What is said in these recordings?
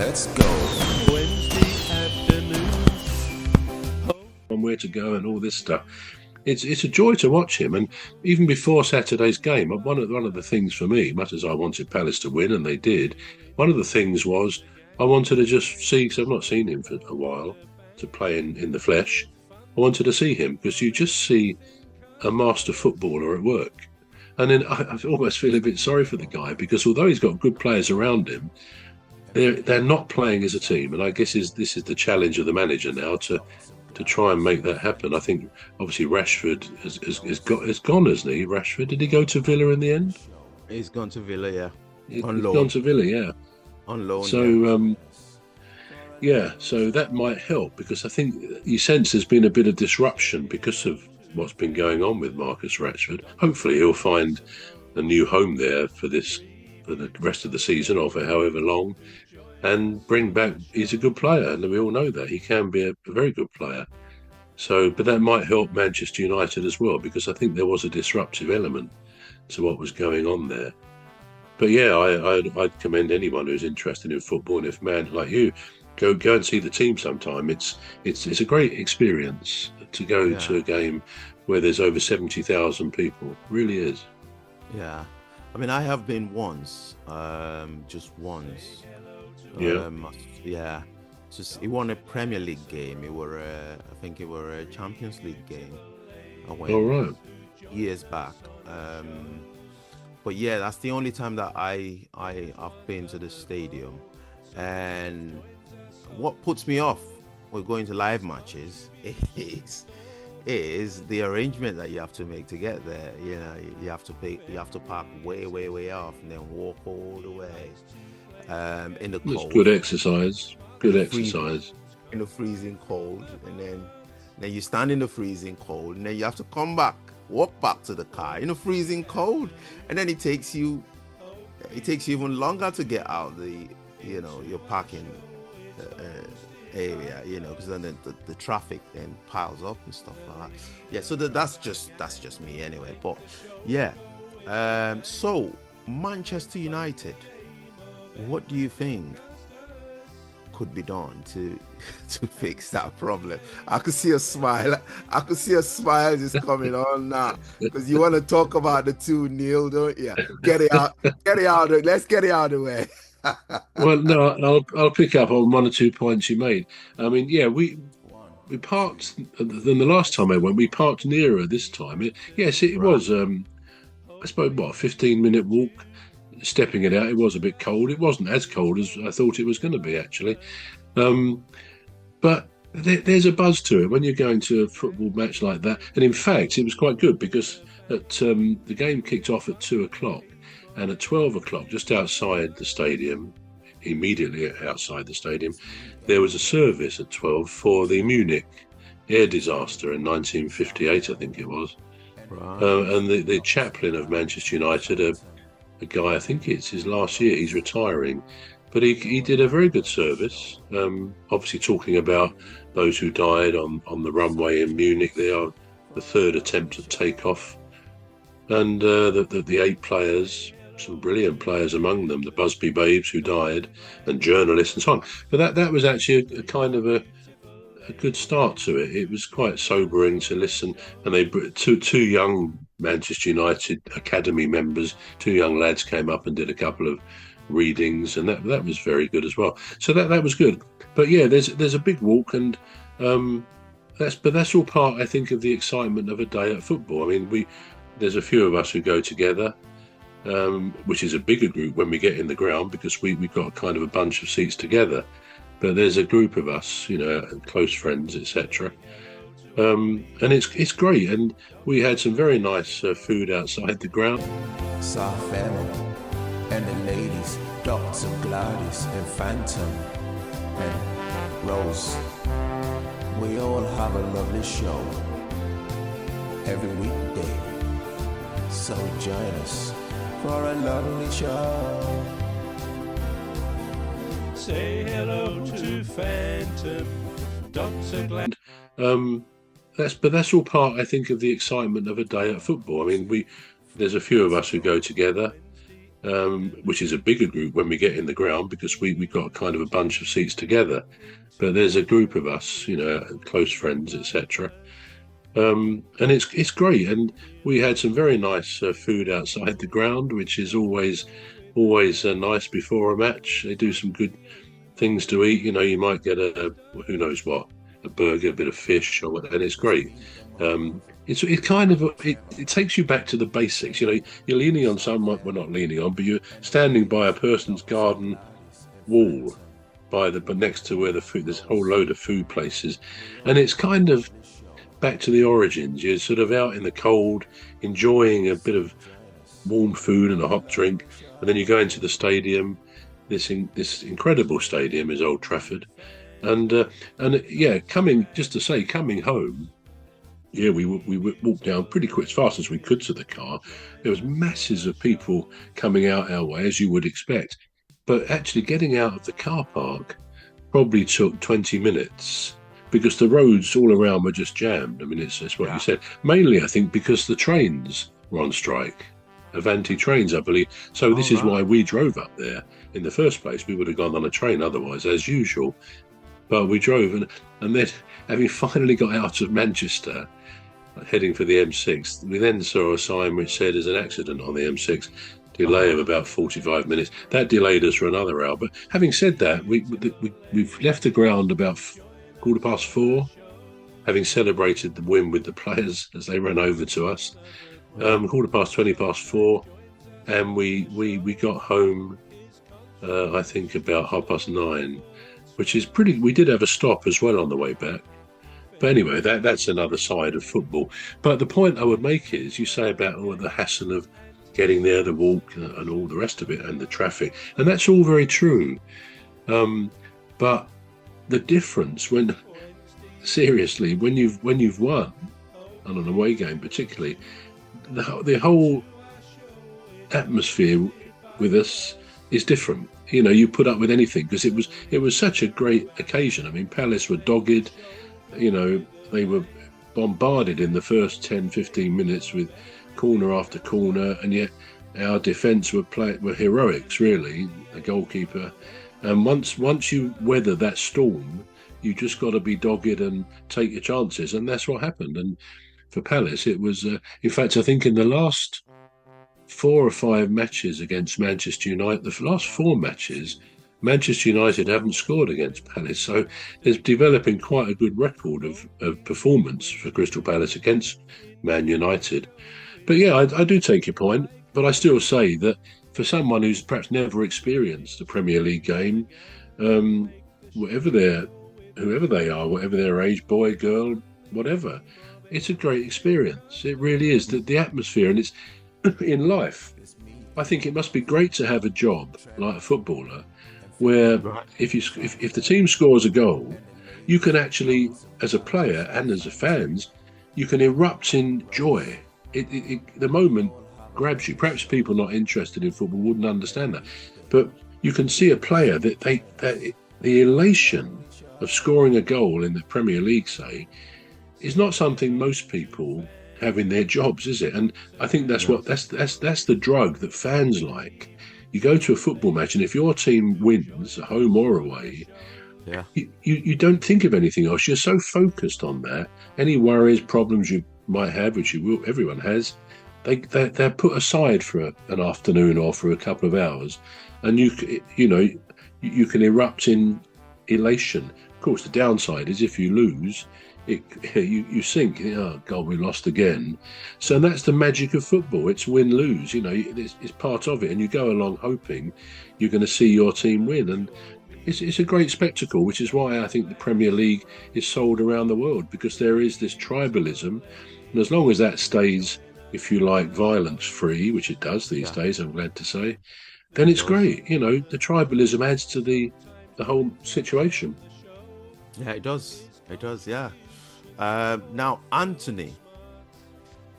Let's go. Wednesday afternoon. On where to go and all this stuff. It's a joy to watch him. And even before Saturday's game, one of the things for me, much as I wanted Palace to win, and they did, one of the things was I wanted to just see, because I've not seen him for a while, to play in the flesh. I wanted to see him because you just see a master footballer at work. And then I almost feel a bit sorry for the guy, because although he's got good players around him, they're not playing as a team. And I guess this is the challenge of the manager now to try and make that happen. I think obviously Rashford has gone, hasn't he? Rashford, did he go to Villa in the end? He's gone to Villa, yeah. He's On loan. gone to Villa, yeah. On loan. So so that might help, because I think you sense there's been a bit of disruption because of what's been going on with Marcus Rashford. Hopefully he'll find a new home there for the rest of the season, or for however long, and bring back. He's a good player, and we all know that he can be a very good player. So, but that might help Manchester United as well, because I think there was a disruptive element to what was going on there. But yeah, I'd commend anyone who's interested in football, and if man like you, go and see the team sometime. It's a great experience to go to a game where there's over 70,000 people. It really is. Yeah. I mean, I have been once, just once. Just he won a Premier League game. I think it were a Champions League game. I went All right. years back. But yeah, that's the only time that I've been to the stadium. And what puts me off with going to live matches is the arrangement that you have to make to get there. You know, you have to park way off and then walk all the way in the cold. It's good exercise. Good exercise. In the freezing cold, and then you stand in the freezing cold, and then you have to walk back to the car in the freezing cold, and then it takes you even longer to get out your parking area, because then the traffic then piles up and stuff like that. Yeah, so that's just me anyway. But yeah, so Manchester United, what do you think could be done to fix that problem? I could see a smile just coming on now, because you want to talk about the 2-0, don't you? Get it out. Let's get it out of the way. Well, no, I'll pick up on one or two points you made. I mean, yeah, we parked. Than the last time I went, we parked nearer this time. It was. I suppose 15-minute walk. Stepping it out, it was a bit cold. It wasn't as cold as I thought it was going to be, actually. But there's a buzz to it when you're going to a football match like that. And in fact, it was quite good, because the game kicked off at 2:00. And at 12 o'clock, just outside the stadium, immediately outside the stadium, there was a service at 12 for the Munich air disaster in 1958, I think it was. Right. And the chaplain of Manchester United, a guy, I think it's his last year, he's retiring, but he did a very good service, obviously talking about those who died on the runway in Munich. They are the third attempt at takeoff. And the 8 players, some brilliant players among them, the Busby Babes who died, and journalists and so on. But that was actually a kind of a good start to it. It was quite sobering to listen. And they two young Manchester United Academy members, 2 young lads, came up and did a couple of readings, and that was very good as well. So that was good. But yeah, there's a big walk, and that's all part, I think, of the excitement of a day at football. I mean, there's a few of us who go together, which is a bigger group when we get in the ground, because we've got kind of a bunch of seats together. But there's a group of us, close friends, etc. And it's great. And we had some very nice food outside the ground. Saw family and the ladies, Dr. Gladys and Phantom and Rose. We all have a lovely show every weekday. So join us for a lovely show. Say hello to Phantom, Dr. Glad. That's all part, I think, of the excitement of a day at football. I mean, there's a few of us who go together, which is a bigger group when we get in the ground because we've got kind of a bunch of seats together. But there's a group of us, close friends, etc. And it's great. And we had some very nice food outside the ground, which is always nice before a match. They do some good things to eat. You might get a who knows what, a burger, a bit of fish, or whatever, and it's great. It takes you back to the basics. You're leaning on someone, well, not leaning on, but you're standing by a person's garden wall, but next to where the food, there's a whole load of food places, and it's kind of back to the origins. You're sort of out in the cold, enjoying a bit of warm food and a hot drink, and then you go into the stadium. This incredible stadium is Old Trafford, and coming home. Yeah, we walked down pretty quick, as fast as we could to the car. There was masses of people coming out our way, as you would expect. But actually getting out of the car park probably took 20 minutes because the roads all around were just jammed. I mean, it's what you said. Mainly, I think, because the trains were on strike. Avanti trains, I believe. So this is why we drove up there in the first place. We would have gone on a train otherwise, as usual. But we drove, and then, having finally got out of Manchester, heading for the M6, we then saw a sign which said there's an accident on the M6, delay of about 45 minutes. That delayed us for another hour. But having said that, we've left the ground about 4:15, having celebrated the win with the players as they ran over to us. 4:20, and we got home, I think about 9:30, which is pretty. We did have a stop as well on the way back. But anyway, that's another side of football. But the point I would make is, you say about the hassle of getting there, the walk, and all the rest of it, and the traffic, and that's all very true. But the difference when you've won on an away game, particularly, the whole atmosphere with us is different. You put up with anything because it was such a great occasion. I mean, Palace were dogged. They were bombarded in the first 10-15 minutes with corner after corner, and yet our defence were heroics, really, the goalkeeper. And once you weather that storm, you just got to be dogged and take your chances, and that's what happened. And for Palace, it was, in fact, I think in the last 4 or 5 matches against Manchester United, the last 4 matches, Manchester United haven't scored against Palace, so there's developing quite a good record of performance for Crystal Palace against Man United. But yeah, I do take your point, but I still say that for someone who's perhaps never experienced a Premier League game, whoever they are, whatever their age, boy, girl, whatever, it's a great experience. It really is. The atmosphere, and it's in life. I think it must be great to have a job like a footballer, where if the team scores a goal, you can actually, as a player and as a fans, you can erupt in joy. The moment grabs you. Perhaps people not interested in football wouldn't understand that, but you can see a player that the elation of scoring a goal in the Premier League, say, is not something most people have in their jobs, is it? And I think that's the drug that fans like. You go to a football match, and if your team wins, home or away, you don't think of anything else. You're so focused on that. Any worries, problems you might have, which everyone has, they're put aside for an afternoon or for a couple of hours, and you can erupt in elation. Of course, the downside is if you lose, you sink. Oh God, we lost again. So that's the magic of football. It's win-lose. It's part of it, and you go along hoping you're going to see your team win. And it's a great spectacle, which is why I think the Premier League is sold around the world, because there is this tribalism, and as long as that stays, if you like, violence-free, which it does these days, I'm glad to say, then it's great. The tribalism adds to the whole situation. Yeah, it does. It does. Yeah. Now, Anthony,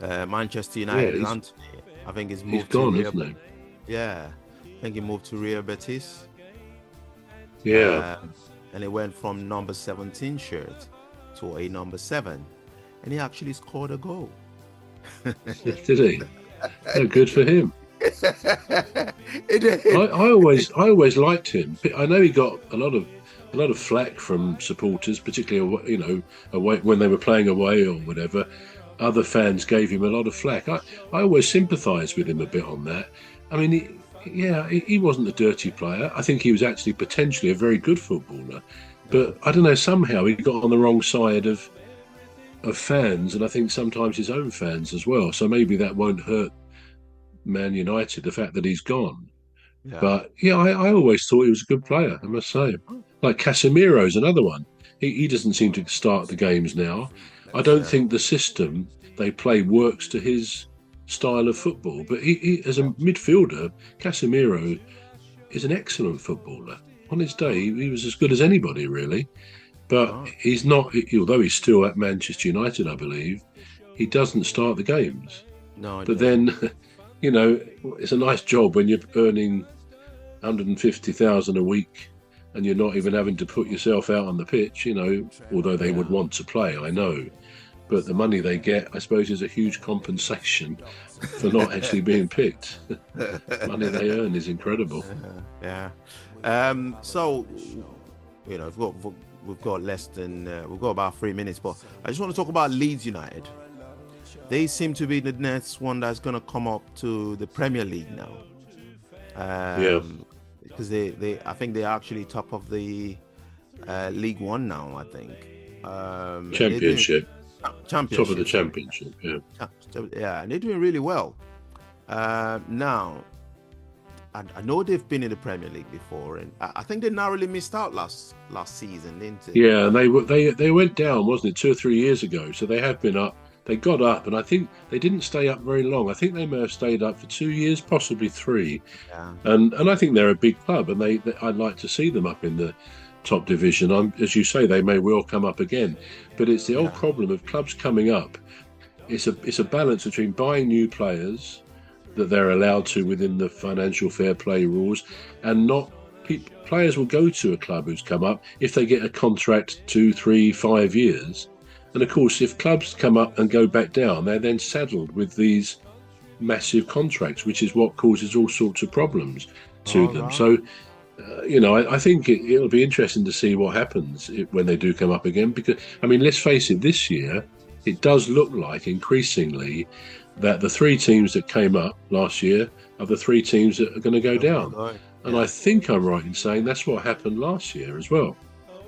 Manchester United, Anthony, I think he's moved to Real, isn't he? Yeah, I think he moved to Real Betis. Yeah. And he went from number 17 shirt to a number 7, and he actually scored a goal. Did he? Oh, good for him. I always liked him. I know he got a lot of flack from supporters, particularly away when they were playing away or whatever. Other fans gave him a lot of flack. I always sympathised with him a bit on that. I mean, he wasn't a dirty player. I think he was actually potentially a very good footballer, but I don't know. Somehow he got on the wrong side of fans, and I think sometimes his own fans as well. So maybe that won't hurt Man United, the fact that he's gone. Yeah. But yeah, I always thought he was a good player, I must say. Like Casemiro's another one. He doesn't seem to start the games now. I don't think the system they play works to his style of football. But he as a midfielder, Casemiro is an excellent footballer. On his day, he was as good as anybody, really. But he's not, although he's still at Manchester United, I believe, he doesn't start the games. No. But then, it's a nice job when you're earning 150,000 a week and you're not even having to put yourself out on the pitch, although they would want to play, I know. But the money they get, I suppose, is a huge compensation for not actually being picked. The money they earn is incredible. Yeah. So, we've got less than we've got about 3 minutes, but I just want to talk about Leeds United. They seem to be the next one that's going to come up to the Premier League now. Because I think they're actually top of the League One now. I think Championship. Top of the Championship. Yeah, and they're doing really well. Now, I know they've been in the Premier League before, and I think they narrowly missed out last season, didn't they? Yeah, and they went down, wasn't it, 2 or 3 years ago? So they have been up. They got up, and I think they didn't stay up very long. I think they may have stayed up for 2 years, possibly 3. Yeah. And I think they're a big club, and I'd like to see them up in the top division. As you say, they may well come up again. But it's the old problem of clubs coming up. It's a balance between buying new players that they're allowed to within the financial fair play rules, and not players will go to a club who's come up if they get a contract 2, 3, 5 years. And of course, if clubs come up and go back down, they're then saddled with these massive contracts, which is what causes all sorts of problems to them. Right. So, I think it'll be interesting to see what happens when they do come up again. Because, I mean, let's face it, this year, it does look like increasingly that the 3 teams that came up last year are the 3 teams that are going to go down. And I think I'm right in saying that's what happened last year as well.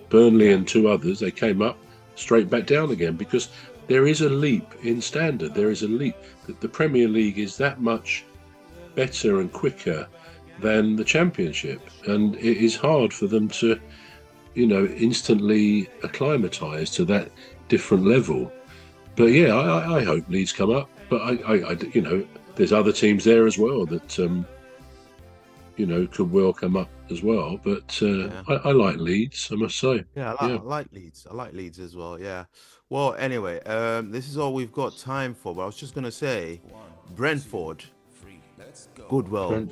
Burnley and 2 others, they came up straight back down again, because there is a leap in standard. There is a leap. The Premier League is that much better and quicker than the Championship, and it is hard for them to, instantly acclimatise to that different level. But yeah, I hope Leeds come up. But I there's other teams there as well that could well come up as well. But I like Leeds, I must say. Yeah, I like Leeds. I like Leeds as well. Yeah. Well, anyway, this is all we've got time for. But I was just gonna say, Brentford, good. Well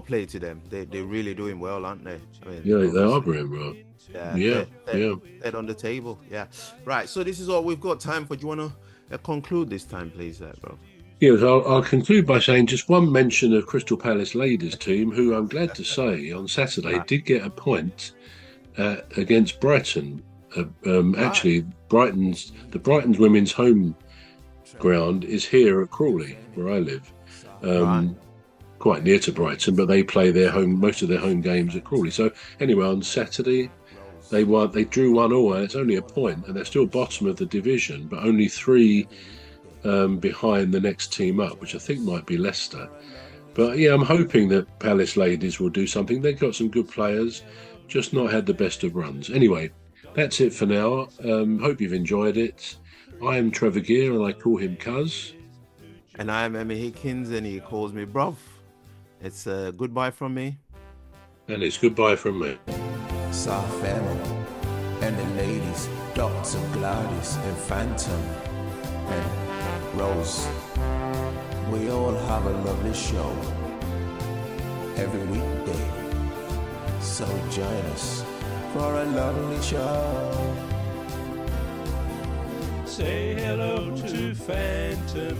played to them. They're really doing well, aren't they? I mean, they are doing well. They're on the table. Yeah. Right. So this is all we've got time for. Do you want to conclude this time, please, bro? Yes, I'll conclude by saying just one mention of Crystal Palace ladies team, who I'm glad to say on Saturday did get a point against Brighton. Actually, Brighton's women's home ground is here at Crawley, where I live. Quite near to Brighton, but they play most of their home games at Crawley. So anyway, on Saturday they drew 1-1, and it's only a point, and they're still bottom of the division, but only 3 behind the next team up, which I think might be Leicester. But yeah, I'm hoping that Palace ladies will do something. They've got some good players, just not had the best of runs. Anyway, that's it for now. Hope you've enjoyed it. I am Trevor Gear, and I call him Cuz. And I am Emmy Hikins, and he calls me Bruv. It's goodbye from me. And it's goodbye from me. Soft family and the ladies, Dr. Gladys and Phantom and Rose. We all have a lovely show every weekday. So join us for a lovely show. Say hello to Phantom.